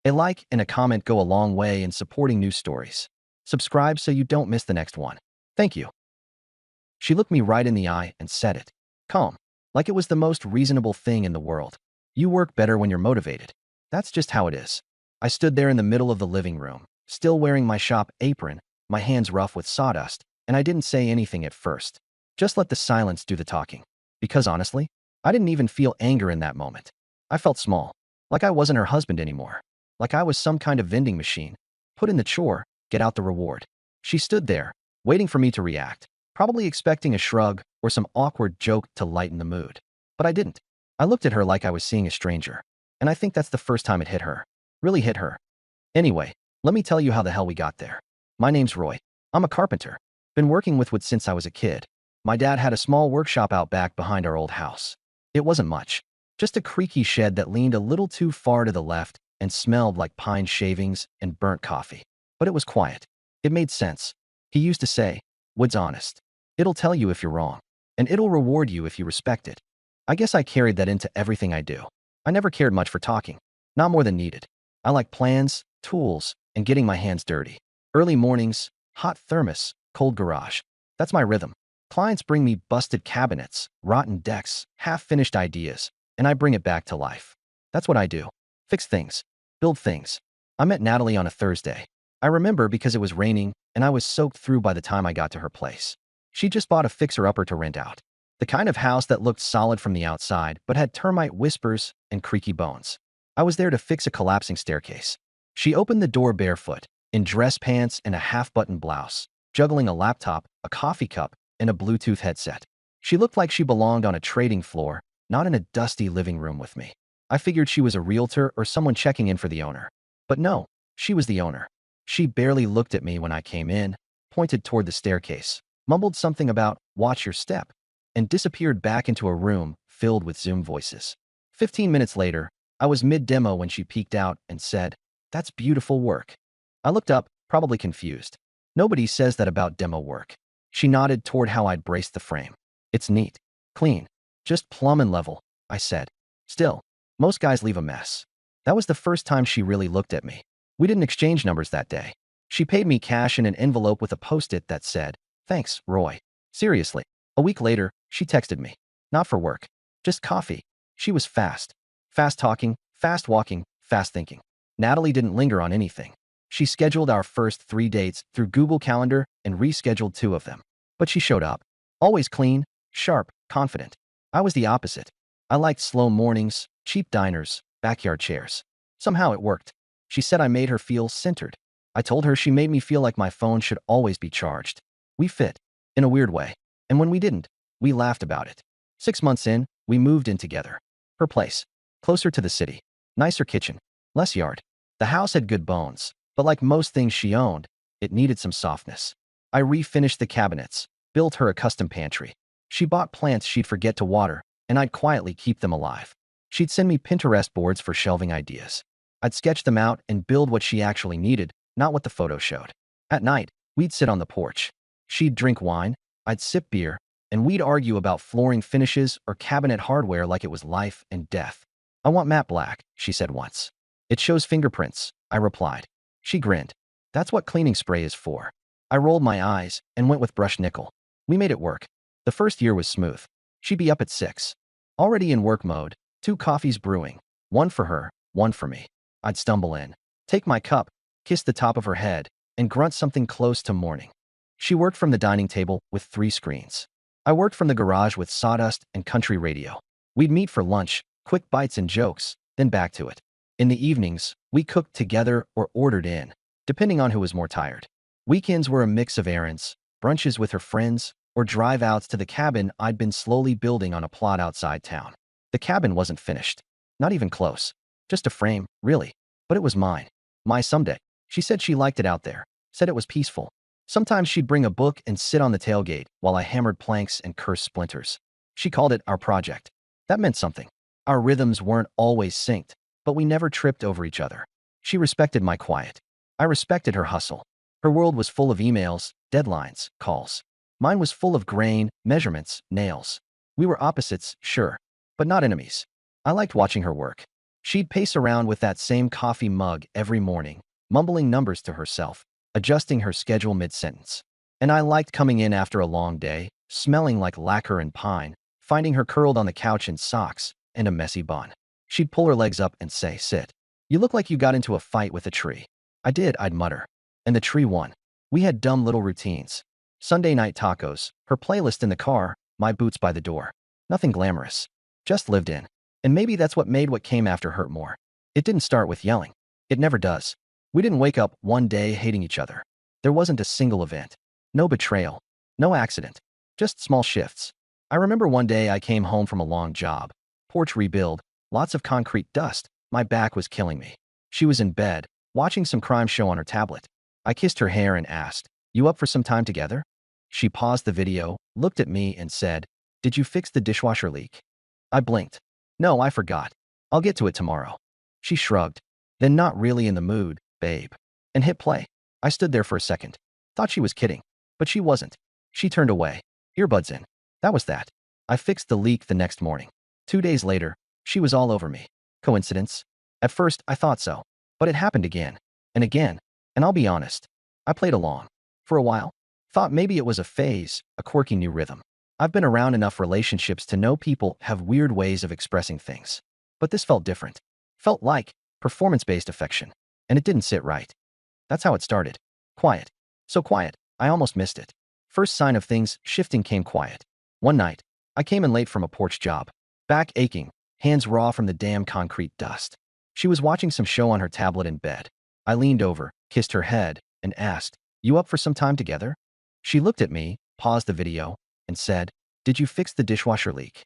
A like and a comment go a long way in supporting news stories. Subscribe so you don't miss the next one. Thank you. She looked me right in the eye and said it. Calm. Like it was the most reasonable thing in the world. You work better when you're motivated. That's just how it is. I stood there in the middle of the living room, still wearing my shop apron, my hands rough with sawdust, and I didn't say anything at first. Just let the silence do the talking. Because honestly, I didn't even feel anger in that moment. I felt small, like I wasn't her husband anymore, like I was some kind of vending machine. Put in the chore, get out the reward. She stood there, waiting for me to react, probably expecting a shrug or some awkward joke to lighten the mood. But I didn't. I looked at her like I was seeing a stranger, and I think that's the first time it hit her. Really hit her. Anyway, let me tell you how the hell we got there. My name's Roy. I'm a carpenter. Been working with wood since I was a kid. My dad had a small workshop out back behind our old house. It wasn't much. Just a creaky shed that leaned a little too far to the left and smelled like pine shavings and burnt coffee. But it was quiet. It made sense. He used to say, "Wood's honest. It'll tell you if you're wrong, and it'll reward you if you respect it." I guess I carried that into everything I do. I never cared much for talking. Not more than needed. I like plans, tools, and getting my hands dirty. Early mornings, hot thermos, cold garage. That's my rhythm. Clients bring me busted cabinets, rotten decks, half-finished ideas, and I bring it back to life. That's what I do. Fix things. Build things. I met Natalie on a Thursday. I remember because it was raining, and I was soaked through by the time I got to her place. She just bought a fixer-upper to rent out. The kind of house that looked solid from the outside, but had termite whispers and creaky bones. I was there to fix a collapsing staircase. She opened the door barefoot, in dress pants and a half-button blouse, juggling a laptop, a coffee cup, and a Bluetooth headset. She looked like she belonged on a trading floor, not in a dusty living room with me. I figured she was a realtor or someone checking in for the owner. But no, she was the owner. She barely looked at me when I came in, pointed toward the staircase, mumbled something about, "Watch your step," and disappeared back into a room filled with Zoom voices. 15 minutes later, I was mid-demo when she peeked out and said, "That's beautiful work." I looked up, probably confused. Nobody says that about demo work. She nodded toward how I'd braced the frame. "It's neat. Clean. Just plumb and level," I said. Still, most guys leave a mess. That was the first time she really looked at me. We didn't exchange numbers that day. She paid me cash in an envelope with a post-it that said, "Thanks, Roy." Seriously. A week later, she texted me. Not for work. Just coffee. She was fast. Fast talking, fast walking, fast thinking. Natalie didn't linger on anything. She scheduled our first 3 dates through Google Calendar and rescheduled 2 of them. But she showed up. Always clean, sharp, confident. I was the opposite. I liked slow mornings, cheap diners, backyard chairs. Somehow it worked. She said I made her feel centered. I told her she made me feel like my phone should always be charged. We fit. In a weird way. And when we didn't, we laughed about it. 6 months in, we moved in together. Her place. Closer to the city. Nicer kitchen. Less yard. The house had good bones, but like most things she owned, it needed some softness. I refinished the cabinets, built her a custom pantry. She bought plants she'd forget to water, and I'd quietly keep them alive. She'd send me Pinterest boards for shelving ideas. I'd sketch them out and build what she actually needed, not what the photo showed. At night, we'd sit on the porch. She'd drink wine, I'd sip beer, and we'd argue about flooring finishes or cabinet hardware like it was life and death. "I want matte black," she said once. "It shows fingerprints," I replied. She grinned. "That's what cleaning spray is for." I rolled my eyes and went with brushed nickel. We made it work. The first year was smooth. She'd be up at 6. Already in work mode, 2 coffees brewing. One for her, one for me. I'd stumble in, take my cup, kiss the top of her head, and grunt something close to morning. She worked from the dining table with 3 screens. I worked from the garage with sawdust and country radio. We'd meet for lunch, quick bites and jokes, then back to it. In the evenings, we cooked together or ordered in, depending on who was more tired. Weekends were a mix of errands, brunches with her friends, or drive-outs to the cabin I'd been slowly building on a plot outside town. The cabin wasn't finished. Not even close. Just a frame, really. But it was mine. My someday. She said she liked it out there. Said it was peaceful. Sometimes she'd bring a book and sit on the tailgate while I hammered planks and cursed splinters. She called it our project. That meant something. Our rhythms weren't always synced, but we never tripped over each other. She respected my quiet. I respected her hustle. Her world was full of emails, deadlines, calls. Mine was full of grain, measurements, nails. We were opposites, sure, but not enemies. I liked watching her work. She'd pace around with that same coffee mug every morning, mumbling numbers to herself, adjusting her schedule mid-sentence. And I liked coming in after a long day, smelling like lacquer and pine, finding her curled on the couch in socks and a messy bun. She'd pull her legs up and say, "Sit. You look like you got into a fight with a tree." "I did," I'd mutter. And the tree won. We had dumb little routines. Sunday night tacos, her playlist in the car, my boots by the door. Nothing glamorous. Just lived in. And maybe that's what made what came after hurt more. It didn't start with yelling. It never does. We didn't wake up one day hating each other. There wasn't a single event. No betrayal. No accident. Just small shifts. I remember one day I came home from a long job. Porch rebuild. Lots of concrete dust. My back was killing me. She was in bed, watching some crime show on her tablet. I kissed her hair and asked, "You up for some time together?" She paused the video, looked at me and said, "Did you fix the dishwasher leak?" I blinked. "No, I forgot. I'll get to it tomorrow." She shrugged. "Then not really in the mood, babe." And hit play. I stood there for a second. Thought she was kidding. But she wasn't. She turned away. Earbuds in. That was that. I fixed the leak the next morning. 2 days later, she was all over me. Coincidence? At first, I thought so. But it happened again. And again. And I'll be honest. I played along. For a while. Thought maybe it was a phase, a quirky new rhythm. I've been around enough relationships to know people have weird ways of expressing things. But this felt different. Felt like performance-based affection. And it didn't sit right. That's how it started. Quiet. So quiet, I almost missed it. First sign of things shifting came quiet. One night, I came in late from a porch job. Back aching, hands raw from the damn concrete dust. She was watching some show on her tablet in bed. I leaned over, kissed her head, and asked, "You up for some time together?" She looked at me, paused the video, and said, "Did you fix the dishwasher leak?"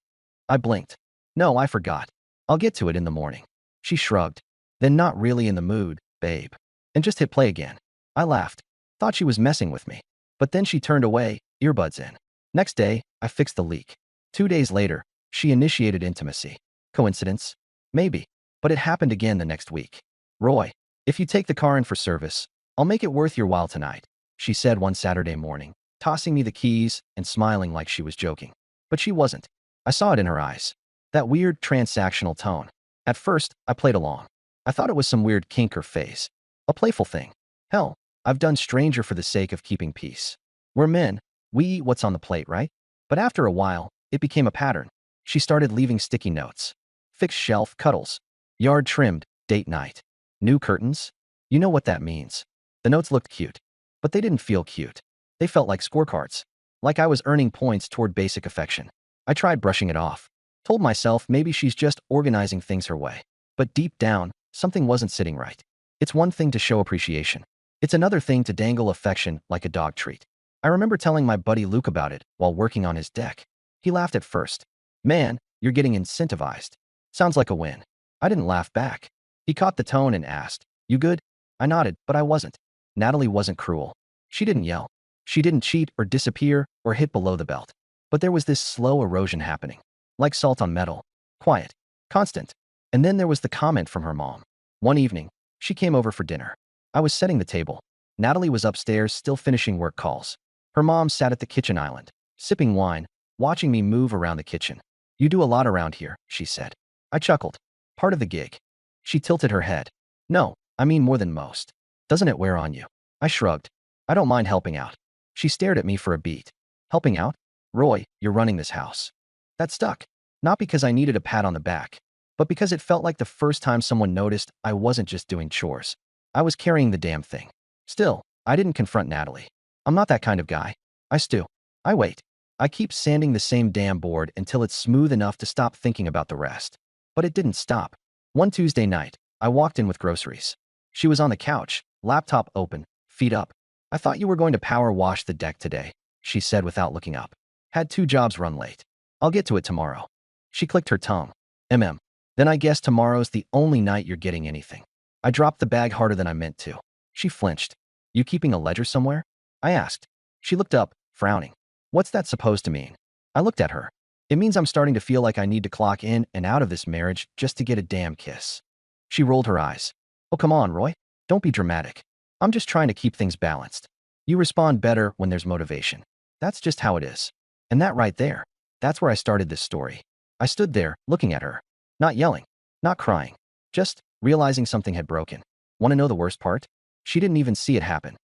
I blinked. "No, I forgot. I'll get to it in the morning." She shrugged. "Then not really in the mood, babe." And just hit play again. I laughed. Thought she was messing with me. But then she turned away, earbuds in. Next day, I fixed the leak. 2 days later, she initiated intimacy. Coincidence? Maybe. But it happened again the next week. "Roy, if you take the car in for service, I'll make it worth your while tonight," she said one Saturday morning, tossing me the keys and smiling like she was joking. But she wasn't. I saw it in her eyes. That weird transactional tone. At first, I played along. I thought it was some weird kink or phase. A playful thing. Hell, I've done stranger for the sake of keeping peace. We're men. We eat what's on the plate, right? But after a while, it became a pattern. She started leaving sticky notes. Fixed shelf cuddles. Yard trimmed, date night. New curtains? You know what that means. The notes looked cute. But they didn't feel cute. They felt like scorecards. Like I was earning points toward basic affection. I tried brushing it off. Told myself maybe she's just organizing things her way. But deep down, something wasn't sitting right. It's one thing to show appreciation. It's another thing to dangle affection like a dog treat. I remember telling my buddy Luke about it while working on his deck. He laughed at first. "Man, you're getting incentivized. Sounds like a win." I didn't laugh back. He caught the tone and asked, "You good?" I nodded, but I wasn't. Natalie wasn't cruel. She didn't yell. She didn't cheat or disappear or hit below the belt. But there was this slow erosion happening. Like salt on metal. Quiet. Constant. And then there was the comment from her mom. One evening, she came over for dinner. I was setting the table. Natalie was upstairs still finishing work calls. Her mom sat at the kitchen island, sipping wine, watching me move around the kitchen. "You do a lot around here," she said. I chuckled. "Part of the gig." She tilted her head. "No, I mean more than most. Doesn't it wear on you?" I shrugged. "I don't mind helping out." She stared at me for a beat. "Helping out? Roy, you're running this house." That stuck. Not because I needed a pat on the back, but because it felt like the first time someone noticed I wasn't just doing chores. I was carrying the damn thing. Still, I didn't confront Natalie. I'm not that kind of guy. I stew. I wait. I keep sanding the same damn board until it's smooth enough to stop thinking about the rest. But it didn't stop. One Tuesday night, I walked in with groceries. She was on the couch, laptop open, feet up. "I thought you were going to power wash the deck today," she said without looking up. "Had 2 jobs run late. I'll get to it tomorrow." She clicked her tongue. Then I guess tomorrow's the only night you're getting anything." I dropped the bag harder than I meant to. She flinched. "You keeping a ledger somewhere?" I asked. She looked up, frowning. "What's that supposed to mean?" I looked at her. "It means I'm starting to feel like I need to clock in and out of this marriage just to get a damn kiss." She rolled her eyes. "Oh, come on, Roy. Don't be dramatic. I'm just trying to keep things balanced. You respond better when there's motivation. That's just how it is." And that right there, that's where I started this story. I stood there, looking at her. Not yelling. Not crying. Just realizing something had broken. Want to know the worst part? She didn't even see it happen.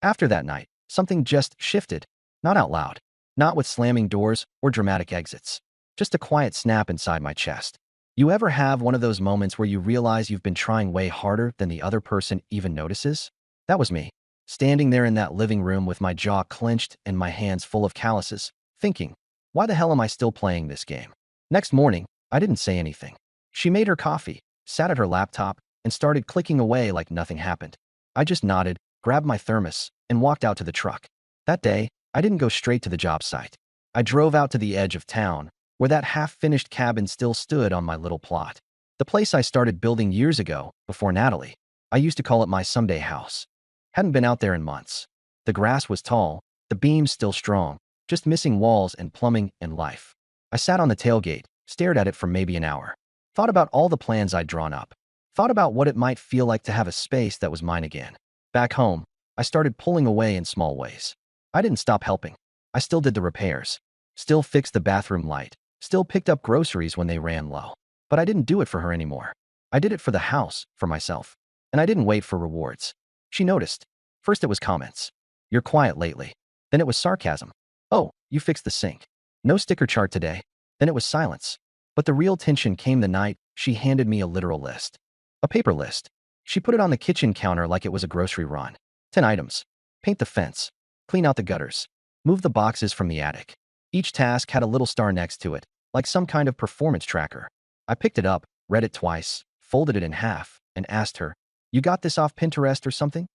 After that night, something just shifted. Not out loud. Not with slamming doors or dramatic exits. Just a quiet snap inside my chest. You ever have one of those moments where you realize you've been trying way harder than the other person even notices? That was me, standing there in that living room with my jaw clenched and my hands full of calluses, thinking, why the hell am I still playing this game? Next morning, I didn't say anything. She made her coffee, sat at her laptop, and started clicking away like nothing happened. I just nodded, grabbed my thermos, and walked out to the truck. That day, I didn't go straight to the job site. I drove out to the edge of town, where that half-finished cabin still stood on my little plot. The place I started building years ago, before Natalie. I used to call it my someday house. Hadn't been out there in months. The grass was tall, the beams still strong, just missing walls and plumbing and life. I sat on the tailgate, stared at it for maybe an hour. Thought about all the plans I'd drawn up. Thought about what it might feel like to have a space that was mine again. Back home, I started pulling away in small ways. I didn't stop helping. I still did the repairs. Still fixed the bathroom light. Still picked up groceries when they ran low. But I didn't do it for her anymore. I did it for the house, for myself. And I didn't wait for rewards. She noticed. First it was comments. You're quiet lately. Then it was sarcasm. Oh, you fixed the sink. No sticker chart today. Then it was silence. But the real tension came the night she handed me a literal list. A paper list. She put it on the kitchen counter like it was a grocery run. 10 items. Paint the fence. Clean out the gutters. Move the boxes from the attic. Each task had a little star next to it, like some kind of performance tracker. I picked it up, read it twice, folded it in half, and asked her, you got this off Pinterest or something?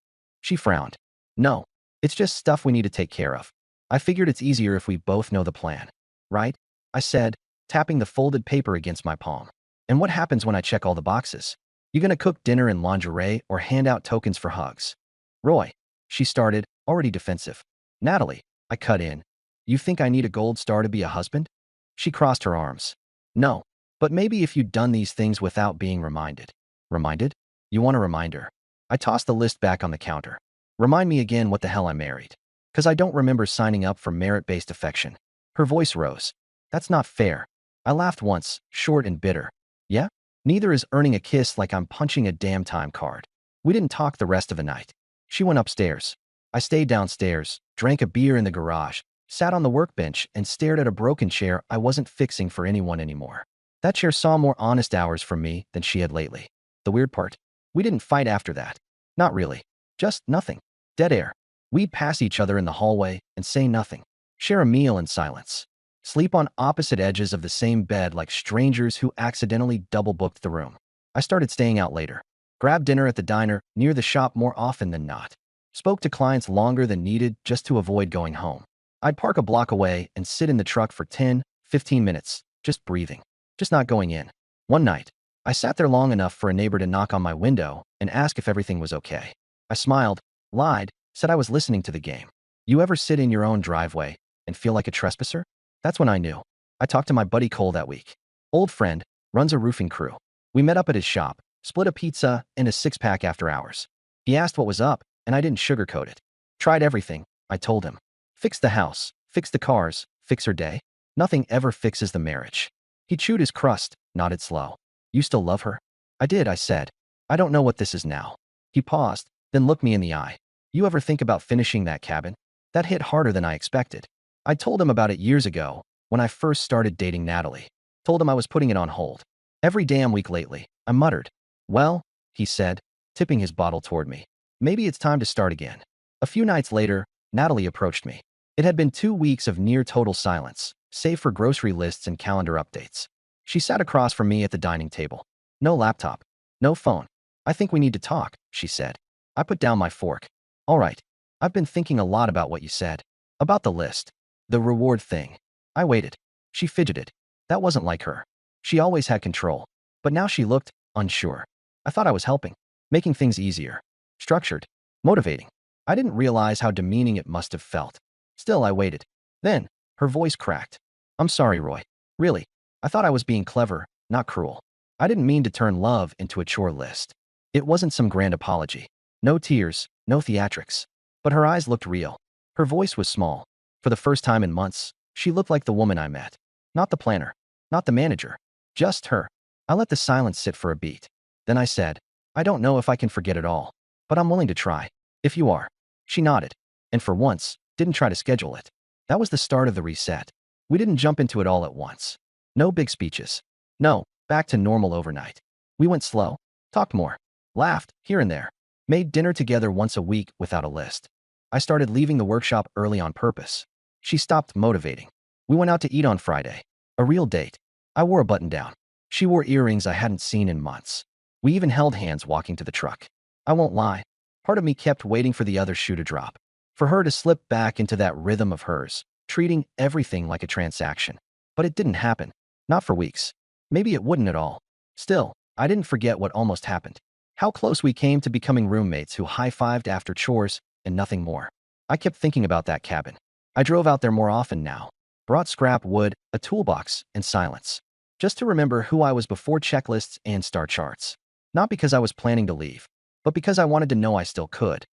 She frowned. No, it's just stuff we need to take care of. I figured it's easier if we both know the plan. Right? I said, tapping the folded paper against my palm. And what happens when I check all the boxes? You gonna cook dinner in lingerie or hand out tokens for hugs? Roy, she started, already defensive. Natalie, I cut in. You think I need a gold star to be a husband? She crossed her arms. No, but maybe if you'd done these things without being reminded. Reminded? You want a reminder? I tossed the list back on the counter. Remind me again what the hell I married. 'Cause I don't remember signing up for merit-based affection. Her voice rose. That's not fair. I laughed once, short and bitter. Yeah? Neither is earning a kiss like I'm punching a damn time card. We didn't talk the rest of the night. She went upstairs. I stayed downstairs, drank a beer in the garage, sat on the workbench, and stared at a broken chair I wasn't fixing for anyone anymore. That chair saw more honest hours from me than she had lately. The weird part? We didn't fight after that. Not really. Just nothing. Dead air. We'd pass each other in the hallway and say nothing. Share a meal in silence. Sleep on opposite edges of the same bed like strangers who accidentally double-booked the room. I started staying out later. Grabbed dinner at the diner near the shop more often than not. Spoke to clients longer than needed just to avoid going home. I'd park a block away and sit in the truck for 10, 15 minutes, just breathing, just not going in. One night, I sat there long enough for a neighbor to knock on my window and ask if everything was okay. I smiled, lied, said I was listening to the game. You ever sit in your own driveway and feel like a trespasser? That's when I knew. I talked to my buddy Cole that week. Old friend, runs a roofing crew. We met up at his shop, split a pizza and a six-pack after hours. He asked what was up, and I didn't sugarcoat it. Tried everything, I told him. Fix the house, fix the cars, fix her day. Nothing ever fixes the marriage. He chewed his crust, nodded slow. You still love her? I did, I said. I don't know what this is now. He paused, then looked me in the eye. You ever think about finishing that cabin? That hit harder than I expected. I told him about it years ago, when I first started dating Natalie. Told him I was putting it on hold. Every damn week lately, I muttered. Well, he said, tipping his bottle toward me. Maybe it's time to start again. A few nights later, Natalie approached me. It had been 2 weeks of near total silence, save for grocery lists and calendar updates. She sat across from me at the dining table. No laptop. No phone. I think we need to talk, she said. I put down my fork. All right. I've been thinking a lot about what you said. About the list. The reward thing. I waited. She fidgeted. That wasn't like her. She always had control. But now she looked unsure. I thought I was helping. Making things easier. Structured. Motivating. I didn't realize how demeaning it must have felt. Still, I waited. Then, her voice cracked. I'm sorry, Roy. Really. I thought I was being clever, not cruel. I didn't mean to turn love into a chore list. It wasn't some grand apology. No tears, no theatrics. But her eyes looked real. Her voice was small. For the first time in months, she looked like the woman I met. Not the planner. Not the manager. Just her. I let the silence sit for a beat. Then I said, I don't know if I can forget it all, but I'm willing to try. If you are. She nodded, and for once, didn't try to schedule it. That was the start of the reset. We didn't jump into it all at once. No big speeches. No, back to normal overnight. We went slow, talked more, laughed here and there, made dinner together once a week without a list. I started leaving the workshop early on purpose. She stopped motivating. We went out to eat on Friday. A real date. I wore a button-down. She wore earrings I hadn't seen in months. We even held hands walking to the truck. I won't lie. Part of me kept waiting for the other shoe to drop. For her to slip back into that rhythm of hers, treating everything like a transaction. But it didn't happen. Not for weeks. Maybe it wouldn't at all. Still, I didn't forget what almost happened. How close we came to becoming roommates who high-fived after chores and nothing more. I kept thinking about that cabin. I drove out there more often now. Brought scrap wood, a toolbox, and silence. Just to remember who I was before checklists and star charts. Not because I was planning to leave, but because I wanted to know I still could.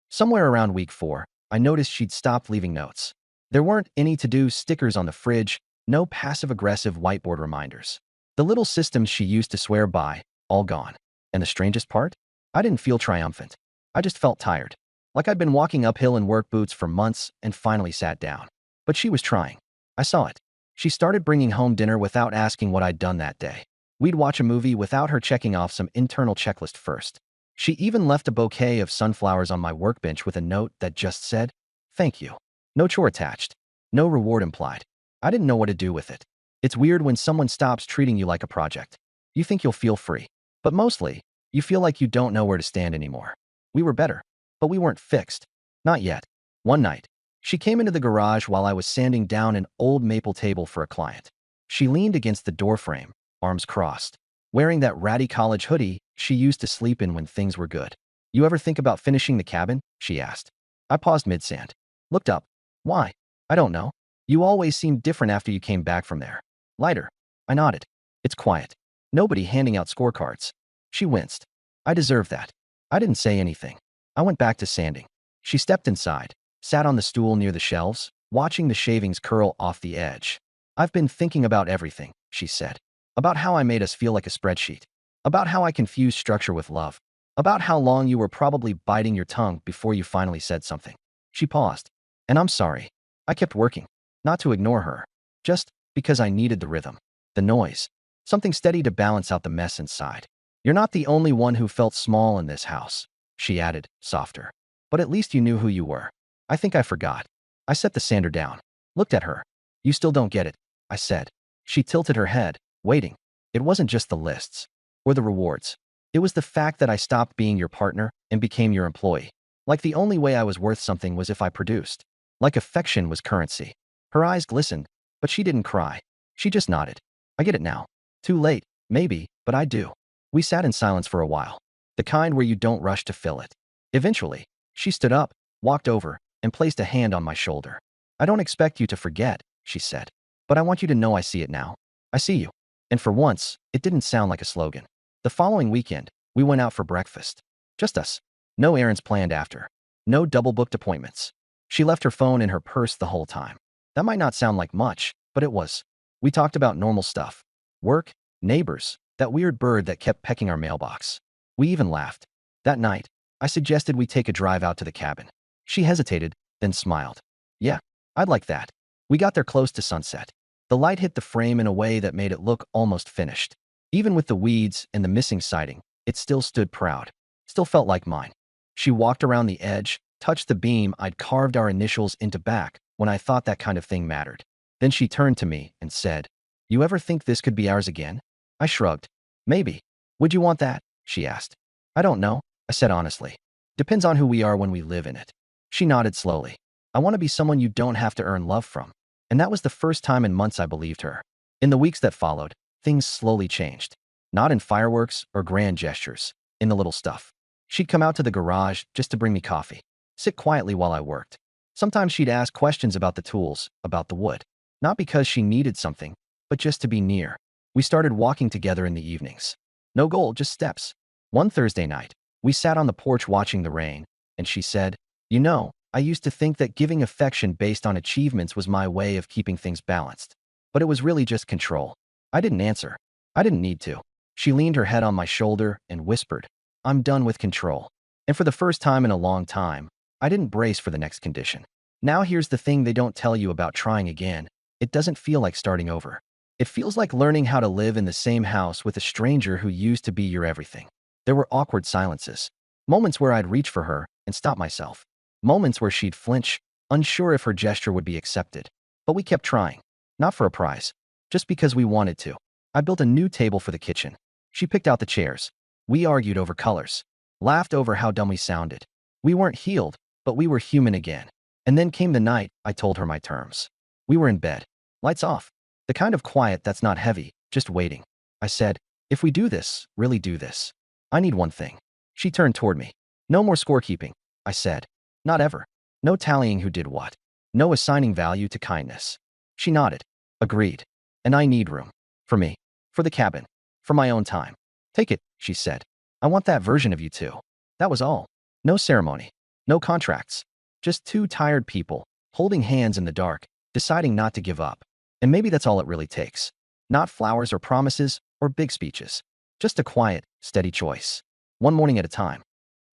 Somewhere around week 4, I noticed she'd stopped leaving notes. There weren't any to-do stickers on the fridge, no passive-aggressive whiteboard reminders. The little systems she used to swear by, all gone. And the strangest part? I didn't feel triumphant. I just felt tired. Like I'd been walking uphill in work boots for months and finally sat down. But she was trying. I saw it. She started bringing home dinner without asking what I'd done that day. We'd watch a movie without her checking off some internal checklist first. She even left a bouquet of sunflowers on my workbench with a note that just said, "Thank you." No chore attached. No reward implied. I didn't know what to do with it. It's weird when someone stops treating you like a project. You think you'll feel free. But mostly, you feel like you don't know where to stand anymore. We were better. But we weren't fixed. Not yet. One night, she came into the garage while I was sanding down an old maple table for a client. She leaned against the doorframe, arms crossed, wearing that ratty college hoodie she used to sleep in when things were good. "You ever think about finishing the cabin?" she asked. I paused mid-sand. Looked up. "Why?" "I don't know. You always seemed different after you came back from there." "Lighter." I nodded. "It's quiet. Nobody handing out scorecards." She winced. "I deserve that." I didn't say anything. I went back to sanding. She stepped inside, sat on the stool near the shelves, watching the shavings curl off the edge. "I've been thinking about everything," she said. "About how I made us feel like a spreadsheet. About how I confused structure with love. About how long you were probably biting your tongue before you finally said something." She paused. "And I'm sorry. I kept working. Not to ignore her. Just because I needed the rhythm. The noise. Something steady to balance out the mess inside. You're not the only one who felt small in this house," she added, softer. "But at least you knew who you were." I think I forgot. I set the sander down. Looked at her. "You still don't get it," I said. She tilted her head, waiting. It wasn't just the lists. Or the rewards. It was the fact that I stopped being your partner and became your employee. Like the only way I was worth something was if I produced. Like affection was currency. Her eyes glistened, but she didn't cry. She just nodded. "I get it now. Too late, maybe, but I do." We sat in silence for a while. The kind where you don't rush to fill it. Eventually, she stood up, walked over, and placed a hand on my shoulder. "I don't expect you to forget," she said. "But I want you to know I see it now. I see you." And for once, it didn't sound like a slogan. The following weekend, we went out for breakfast. Just us. No errands planned after. No double-booked appointments. She left her phone in her purse the whole time. That might not sound like much, but it was. We talked about normal stuff. Work, neighbors, that weird bird that kept pecking our mailbox. We even laughed. That night, I suggested we take a drive out to the cabin. She hesitated, then smiled. "Yeah, I'd like that." We got there close to sunset. The light hit the frame in a way that made it look almost finished. Even with the weeds and the missing siding, it still stood proud. Still felt like mine. She walked around the edge, touched the beam I'd carved our initials into back when I thought that kind of thing mattered. Then she turned to me and said, "You ever think this could be ours again?" I shrugged. "Maybe." "Would you want that?" she asked. "I don't know," I said honestly. "Depends on who we are when we live in it." She nodded slowly. "I want to be someone you don't have to earn love from." And that was the first time in months I believed her. In the weeks that followed, things slowly changed. Not in fireworks or grand gestures, in the little stuff. She'd come out to the garage just to bring me coffee, sit quietly while I worked. Sometimes she'd ask questions about the tools, about the wood. Not because she needed something, but just to be near. We started walking together in the evenings. No goal, just steps. One Thursday night, we sat on the porch watching the rain, and she said, "You know, I used to think that giving affection based on achievements was my way of keeping things balanced. But it was really just control." I didn't answer. I didn't need to. She leaned her head on my shoulder and whispered, "I'm done with control." And for the first time in a long time, I didn't brace for the next condition. Now here's the thing they don't tell you about trying again. It doesn't feel like starting over. It feels like learning how to live in the same house with a stranger who used to be your everything. There were awkward silences, moments where I'd reach for her and stop myself, moments where she'd flinch, unsure if her gesture would be accepted. But we kept trying, not for a prize, just because we wanted to. I built a new table for the kitchen. She picked out the chairs. We argued over colors, laughed over how dumb we sounded. We weren't healed, but we were human again. And then came the night I told her my terms. We were in bed, lights off, the kind of quiet that's not heavy, just waiting. I said, "If we do this, really do this, I need one thing." She turned toward me. "No more scorekeeping," I said. "Not ever. No tallying who did what. No assigning value to kindness." She nodded. Agreed. "And I need room. For me. For the cabin. For my own time. Take it," she said. "I want that version of you too." That was all. No ceremony. No contracts. Just two tired people, holding hands in the dark, deciding not to give up. And maybe that's all it really takes. Not flowers or promises or big speeches. Just a quiet, steady choice. One morning at a time.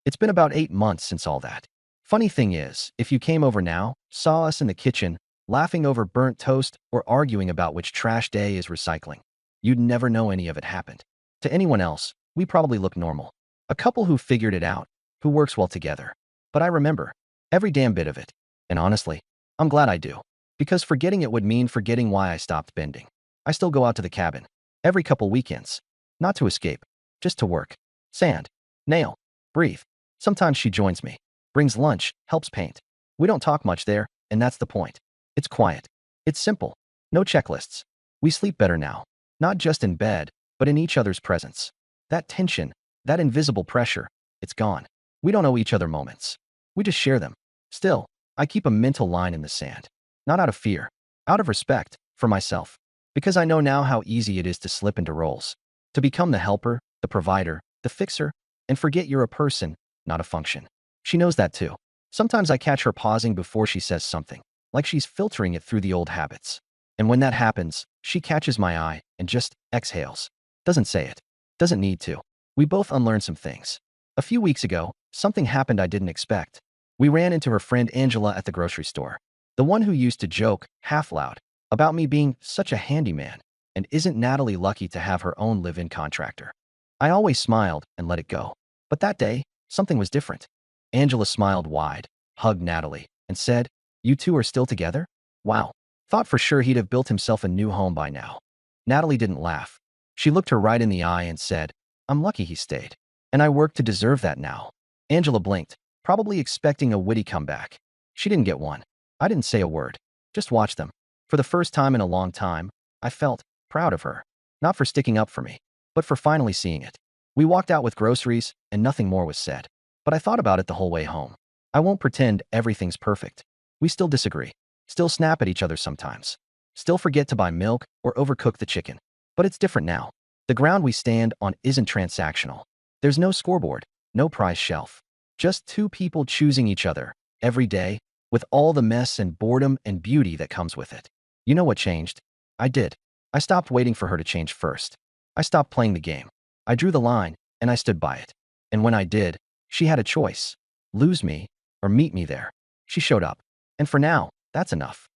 It's been about 8 months since all that. Funny thing is, if you came over now, saw us in the kitchen, laughing over burnt toast or arguing about which trash day is recycling, you'd never know any of it happened. To anyone else, we probably look normal. A couple who figured it out, who works well together. But I remember every damn bit of it. And honestly, I'm glad I do. Because forgetting it would mean forgetting why I stopped bending. I still go out to the cabin. Every couple weekends. Not to escape. Just to work. Sand. Nail. Breathe. Sometimes she joins me. Brings lunch. Helps paint. We don't talk much there, and that's the point. It's quiet. It's simple. No checklists. We sleep better now. Not just in bed, but in each other's presence. That tension, that invisible pressure, it's gone. We don't owe each other moments. We just share them. Still, I keep a mental line in the sand. Not out of fear. Out of respect for myself. Because I know now how easy it is to slip into roles. To become the helper, the provider, the fixer, and forget you're a person, not a function. She knows that too. Sometimes I catch her pausing before she says something, like she's filtering it through the old habits. And when that happens, she catches my eye and just exhales. Doesn't say it. Doesn't need to. We both unlearn some things. A few weeks ago, something happened I didn't expect. We ran into her friend Angela at the grocery store. The one who used to joke, half loud, about me being such a handyman, and isn't Natalie lucky to have her own live-in contractor? I always smiled and let it go. But that day, something was different. Angela smiled wide, hugged Natalie, and said, "You two are still together? Wow." Thought for sure he'd have built himself a new home by now. Natalie didn't laugh. She looked her right in the eye and said, "I'm lucky he stayed. And I worked to deserve that now." Angela blinked, probably expecting a witty comeback. She didn't get one. I didn't say a word. Just watched them. For the first time in a long time, I felt proud of her. Not for sticking up for me, but for finally seeing it. We walked out with groceries, and nothing more was said. But I thought about it the whole way home. I won't pretend everything's perfect. We still disagree. Still snap at each other sometimes. Still forget to buy milk or overcook the chicken. But it's different now. The ground we stand on isn't transactional. There's no scoreboard, no prize shelf. Just two people choosing each other, every day, with all the mess and boredom and beauty that comes with it. You know what changed? I did. I stopped waiting for her to change first. I stopped playing the game. I drew the line, and I stood by it. And when I did, she had a choice. Lose me, or meet me there. She showed up. And for now, that's enough.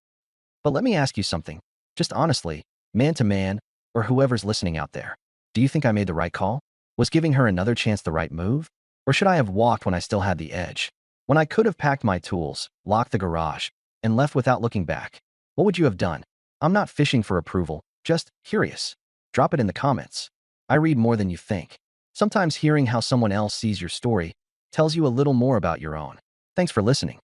But let me ask you something. Just honestly, man to man, or whoever's listening out there. Do you think I made the right call? Was giving her another chance the right move? Or should I have walked when I still had the edge? When I could have packed my tools, locked the garage, and left without looking back? What would you have done? I'm not fishing for approval, just curious. Drop it in the comments. I read more than you think. Sometimes hearing how someone else sees your story tells you a little more about your own. Thanks for listening.